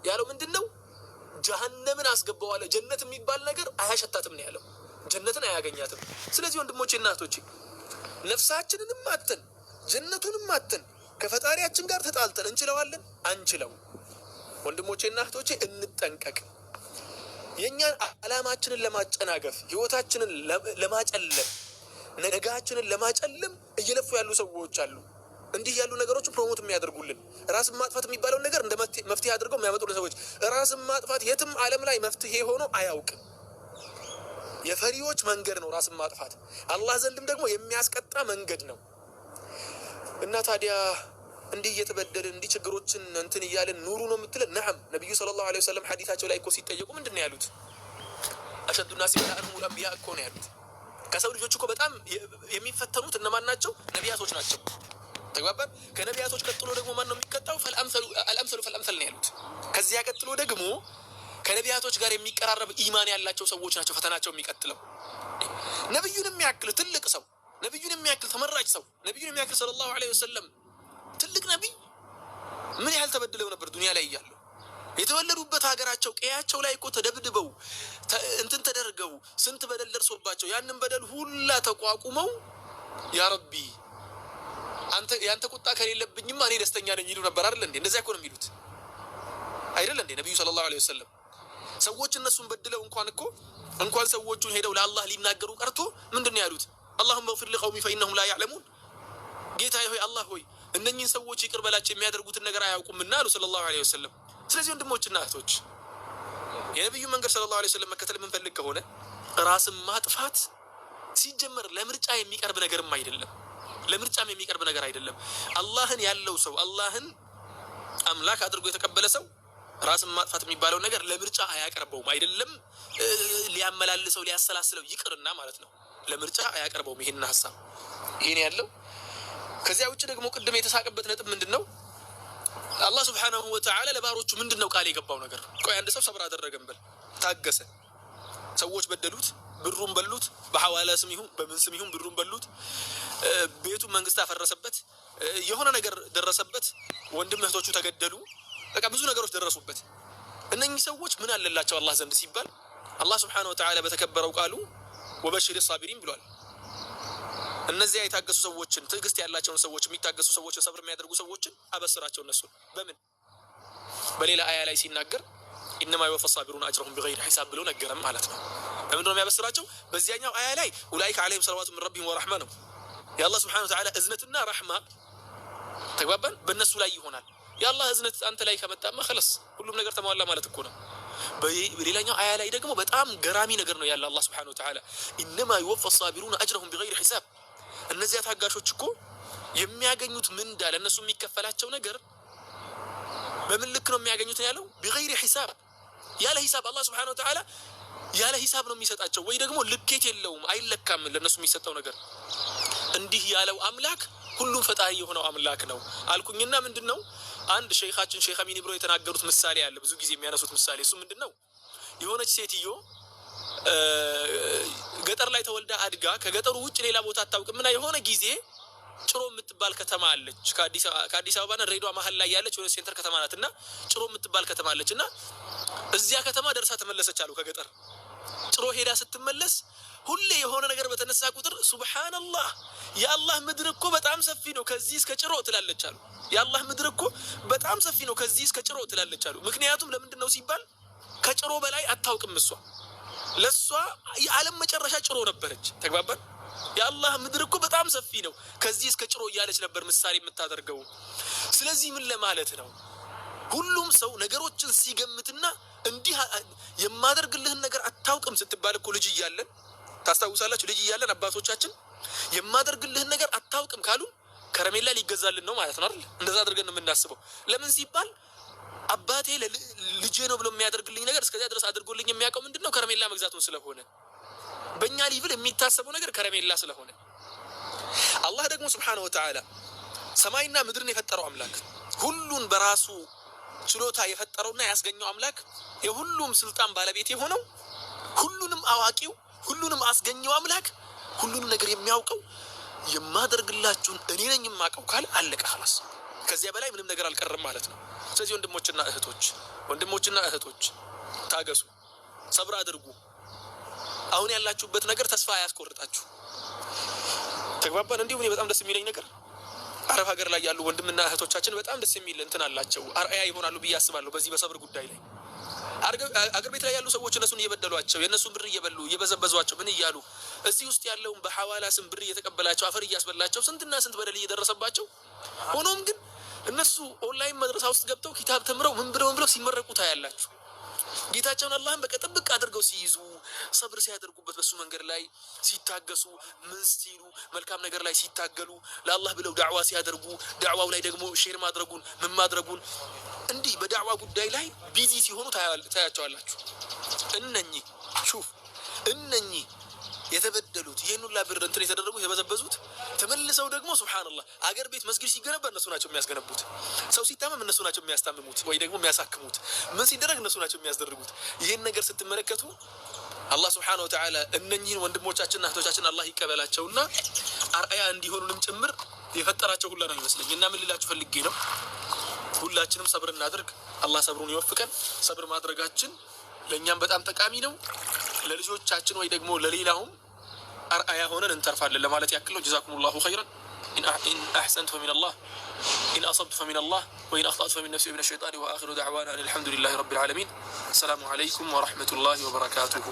ያለው ምንድነው? ጀሃነምን አስገባዋለሁ ጀነት የሚባል ነገር አያሸታትም ነው ያለው። ጀነትን አያገኛትም። ስለዚህ ወንድሞቼ እና እህቶቼ ነፍሳችንንም አተን ጀነቱንም አተን ከፈጣሪያችን ጋር ተጣልተን እንችለዋለን? አንችለው። ወንድሞቼ እና እህቶቼ እንጠንቀቅ። የኛን ዓላማችንን ለማጨናገፍ ህይወታችንን ለማጨለም ነጋችንን ለማጨለም እየለፉ ያሉ ሰዎች አሉ። እንዲህ ያሉ ነገሮች ፕሮሞት የሚያደርጉልን ራስን ማጥፋት የሚባለውን ነገር እንደ መፍትሄ አድርገው የሚያመጡልን ሰዎች ራስን ማጥፋት የትም ዓለም ላይ መፍትሄ ሆኖ አያውቅም። የፈሪዎች መንገድ ነው ራስን ማጥፋት። አላህ ዘንድም ደግሞ የሚያስቀጣ መንገድ ነው። እና ታዲያ እንዲህ እየተበደልን እንዲህ ችግሮችን እንትን እያልን ኑሩ ነው የምትለን? ነዓም። ነብዩ ሰለላሁ ዐለይሂ ወሰለም ሐዲታቸው ላይ እኮ ሲጠየቁ ምንድን ነው ያሉት? አሸዱ ናሲ በላእሁሙል አንቢያ እኮ ነው ያሉት። ከሰው ልጆች እኮ በጣም የሚፈተኑት እነማን ናቸው? ነቢያቶች ናቸው። ተግባባን? ከነቢያቶች ቀጥሎ ደግሞ ማን ነው የሚቀጣው? አልአምሰሉ ፈልአምሰል ነው ያሉት። ከዚያ ቀጥሎ ደግሞ ከነቢያቶች ጋር የሚቀራረብ ኢማን ያላቸው ሰዎች ናቸው ፈተናቸው የሚቀጥለው። ነብዩን የሚያክል ትልቅ ሰው፣ ነብዩን የሚያክል ተመራጭ ሰው፣ ነብዩን የሚያክል ሰለላሁ ዐለይሂ ወሰለም ትልቅ ነቢይ ምን ያህል ተበድለው ነበር ዱንያ ላይ እያሉ። የተወለዱበት ሀገራቸው ቀያቸው ላይ እኮ ተደብድበው እንትን ተደርገው ስንት በደል ደርሶባቸው ያንን በደል ሁላ ተቋቁመው ያ ረቢ ያንተ ቁጣ ከሌለብኝማ እኔ ደስተኛ ነኝ ይሉ ነበር አይደል እንዴ? እንደዚያ እኮ ነው የሚሉት አይደል እንዴ? ነብዩ ሰለላሁ ዐለይሂ ወሰለም ሰዎች እነሱን በድለው እንኳን ሰዎቹን ሄደው ለአላህ ሊናገሩ ቀርቶ ምንድን ነው ያሉት? አላሁመ እግፊር ሊቀውሚ ፈኢነሁም ላ ያዕለሙን። ጌታዬ ሆይ አላህ ሆይ እነኚህን ሰዎች ይቅር በላቸው የሚያደርጉትን ነገር አያውቁምና አሉ ሰለላሁ ዐለይሂ ወሰለም። ስለዚህ ወንድሞችና እህቶች የነብዩ መንገድ ሰለላሁ ዐለይሂ ወሰለም መከተል የምንፈልግ ከሆነ ራስን ማጥፋት ሲጀመር ለምርጫ የሚቀርብ ነገርም አይደለም። ለምርጫም የሚቀርብ ነገር አይደለም። አላህን ያለው ሰው አላህን አምላክ አድርጎ የተቀበለ ሰው ራስን ማጥፋት የሚባለው ነገር ለምርጫ አያቀርበውም። አይደለም ሊያመላልሰው ሊያሰላስለው ይቅርና ማለት ነው ለምርጫ አያቀርበውም ይሄን ሐሳብ። ይሄን ያለው ከዚያ ውጭ ደግሞ ቅድም የተሳቀበት ነጥብ ምንድነው? አላህ Subhanahu Wa Ta'ala ለባሮቹ ምንድነው ቃል የገባው ነገር? ቆይ አንድ ሰው ሰብር አደረገን በል ታገሰ። ሰዎች በደሉት፣ ብሩን በሉት፣ በሐዋላ ስም ይሁን በምን ስም ይሁን ብሩን በሉት፣ ቤቱ መንግስት አፈረሰበት፣ የሆነ ነገር ደረሰበት፣ ወንድም እህቶቹ ተገደሉ፣ በቃ ብዙ ነገሮች ደረሱበት። እነኚህ ሰዎች ምን አለላቸው አላህ ዘንድ ሲባል አላህ Subhanahu Wa Ta'ala በተከበረው ቃሉ ወበሽሪ ሳቢሪን ብሏል። እነዚያ የታገሱ ሰዎችን ትዕግስት ያላቸውን ሰዎች የሚታገሱ ሰዎችን ሰብር የሚያደርጉ ሰዎችን አበስራቸው። እነሱ በምን በሌላ አያ ላይ ሲናገር ኢነማ ይወፋ ሳቢሩን አጅረሁም ቢገይሪ ሒሳብ ብሎ ነገረም ማለት ነው። ለምን ነው የሚያበስራቸው? በዚያኛው አያ ላይ ኡላኢከ ዐለይሂም ሰለዋቱ ሚን ረቢሂም ወረሕማ ነው። የአላህ Subhanahu Wa Ta'ala እዝነትና ረሕማ ተግባባን በእነሱ ላይ ይሆናል። የአላህ እዝነት አንተ ላይ ከመጣማ خلاص ሁሉም ነገር ተሟላ ማለት እኮ ነው። በሌላኛው አያ ላይ ደግሞ በጣም ገራሚ ነገር ነው ያለ አላህ Subhanahu Wa Ta'ala ኢነማ ይወፋ ሳቢሩን አጅረሁም ቢገይሪ ሒሳብ። እነዚያ ታጋሾች እኮ የሚያገኙት ምንዳ ለነሱ የሚከፈላቸው ነገር በምን ልክ ነው የሚያገኙት ያለው? ቢገይሪ ሒሳብ ያለ ሒሳብ አላህ Subhanahu Wa Ta'ala ያለ ሒሳብ ነው የሚሰጣቸው። ወይ ደግሞ ልኬት የለውም አይለካም ለነሱ የሚሰጠው ነገር። እንዲህ ያለው አምላክ ሁሉም ፈጣሪ የሆነው አምላክ ነው አልኩኝና ምንድነው አንድ ሼኻችን ሼኽ አሚን ብሎ የተናገሩት ምሳሌ አለ ብዙ ጊዜ የሚያነሱት ምሳሌ። እሱ ምንድነው የሆነች ሴትዮ ገጠር ላይ ተወልዳ አድጋ ከገጠሩ ውጭ ሌላ ቦታ አታውቅምና የሆነ ጊዜ ጭሮ የምትባል ከተማ አለች ከአዲስ አበባና ድሬዳዋ መሀል ላይ ያለች የሆነ ሴንተር ከተማ ናትና ጭሮ የምትባል ከተማ አለችና እዚያ ከተማ ደርሳ ተመለሰች አሉ ከገጠር። ጭሮ ሄዳ ስትመለስ ሁሌ የሆነ ነገር በተነሳ ቁጥር ሱብሃንአላህ የአላህ ምድር እኮ በጣም ሰፊ ነው ከዚህ እስከ ጭሮ ትላለች አሉ። የአላህ ምድር እኮ በጣም ሰፊ ነው ከዚህ እስከ ጭሮ ትላለች አሉ። ምክንያቱም ለምንድነው ሲባል ከጭሮ በላይ አታውቅም እሷ። ለሷ የዓለም መጨረሻ ጭሮ ነበረች። ተግባባን? የአላህ ምድር እኮ በጣም ሰፊ ነው ከዚህ እስከ ጭሮ እያለች ነበር ምሳሌ የምታደርገው። ስለዚህ ምን ለማለት ነው? ሁሉም ሰው ነገሮችን ሲገምትና እንዲህ የማደርግልህን ነገር አታውቅም ስትባል እኮ ልጅ እያለን ታስታውሳላችሁ? ልጅ እያለን አባቶቻችን የማደርግልህን ነገር አታውቅም ካሉ ከረሜላ ሊገዛልን ነው ማለት ነው አይደል? እንደዛ አድርገን ነው የምናስበው። ለምን ሲባል አባቴ ልጄ ነው ብሎ የሚያደርግልኝ ነገር እስከዚያ ድረስ አድርጎልኝ የሚያውቀው ምንድነው? ከረሜላ መግዛቱን ስለሆነ በእኛ ሊብል የሚታሰበው ነገር ከረሜላ ስለሆነ። አላህ ደግሞ Subhanahu Wa Ta'ala ሰማይና ምድርን የፈጠረው አምላክ ሁሉን በራሱ ችሎታ የፈጠረውና ያስገኘው አምላክ የሁሉም ስልጣን ባለቤት የሆነው ሁሉንም አዋቂው ሁሉንም አስገኘው አምላክ ሁሉንም ነገር የሚያውቀው የማደርግላችሁን እኔ ነኝ የማውቀው ካለ አለቀ خلاص። ከዚያ በላይ ምንም ነገር አልቀረም ማለት ነው። ስለዚህ ወንድሞችና እህቶች ታገሱ፣ ሰብር አድርጉ። አሁን ያላችሁበት ነገር ተስፋ አያስቆርጣችሁ። ተግባባን? እንዲሁም እኔ በጣም ደስ የሚለኝ ነገር አረብ ሀገር ላይ ያሉ ወንድምና እህቶቻችን በጣም ደስ የሚል እንትን አላቸው። አርአያ ይሆናሉ ብዬ አስባለሁ በዚህ በሰብር ጉዳይ ላይ። አገር ቤት ላይ ያሉ ሰዎች እነሱን እየበደሏቸው የእነሱን ብር እየበሉ እየበዘበዟቸው ምን እያሉ እዚህ ውስጥ ያለውን በሐዋላ ስም ብር እየተቀበላቸው አፈር እያስበላቸው ስንትና ስንት በደል እየደረሰባቸው፣ ሆኖም ግን እነሱ ኦንላይን መድረሳ ውስጥ ገብተው ኪታብ ተምረው ምን ብለው ሲመረቁ ታያላችሁ። ጌታቸውን አላህን በቃ ጥብቅ አድርገው ሲይዙ፣ ሰብር ሲያደርጉበት፣ በሱ መንገድ ላይ ሲታገሱ፣ ምን ሲሉ መልካም ነገር ላይ ሲታገሉ፣ ለአላህ ብለው ዳዕዋ ሲያደርጉ፣ ዳዕዋው ላይ ደግሞ ሼር ማድረጉን ምን ማድረጉን እንዲህ በዳዕዋ ጉዳይ ላይ ቢዚ ሲሆኑ ታያቸዋላችሁ። እነኚህ የተበደሉት ይሄን ሁላ ብር እንትን የተደረጉት የተበዘበዙት ተመልሰው ደግሞ ሱብሃንአላህ አገር ቤት መስጊድ ሲገነባ እነሱ ናቸው የሚያስገነቡት። ሰው ሲታመም እነሱ ናቸው የሚያስታምሙት ወይ ደግሞ የሚያሳክሙት። ምን ሲደረግ እነሱ ናቸው የሚያስደርጉት። ይሄን ነገር ስትመለከቱ አላህ ሱብሃነሁ ወተዓላ እነኚህን ወንድሞቻችንና እህቶቻችን አላህ ይቀበላቸውና አርአያ እንዲሆኑንም ጭምር የፈጠራቸው ሁላ ነው ይመስለኝ። እና ምን ልላችሁ ፈልጌ ነው፣ ሁላችንም ሰብር እናድርግ። አላህ ሰብሩን ይወፍቀን። ሰብር ማድረጋችን ለእኛም በጣም ጠቃሚ ነው። ለልጆቻችን ወይ ደግሞ ለሌላውም አርአያ ሆነን እንተርፋለን ለማለት ያክል ነው። ጀዛኩሙላሁ ኸይረን። ኢን አሕሰንቱ ፈሚነላህ ኢን አሰብቱ ፈሚነላህ ወኢን አኽጠእቱ ፈሚን ነፍሲ ወሚነ ሸይጣን ወአኺሩ ደዕዋና አልሐምዱሊላሂ ረቢል ዓለሚን። አሰላሙ ዓለይኩም ወረሕመቱላሂ ወበረካቱሁ።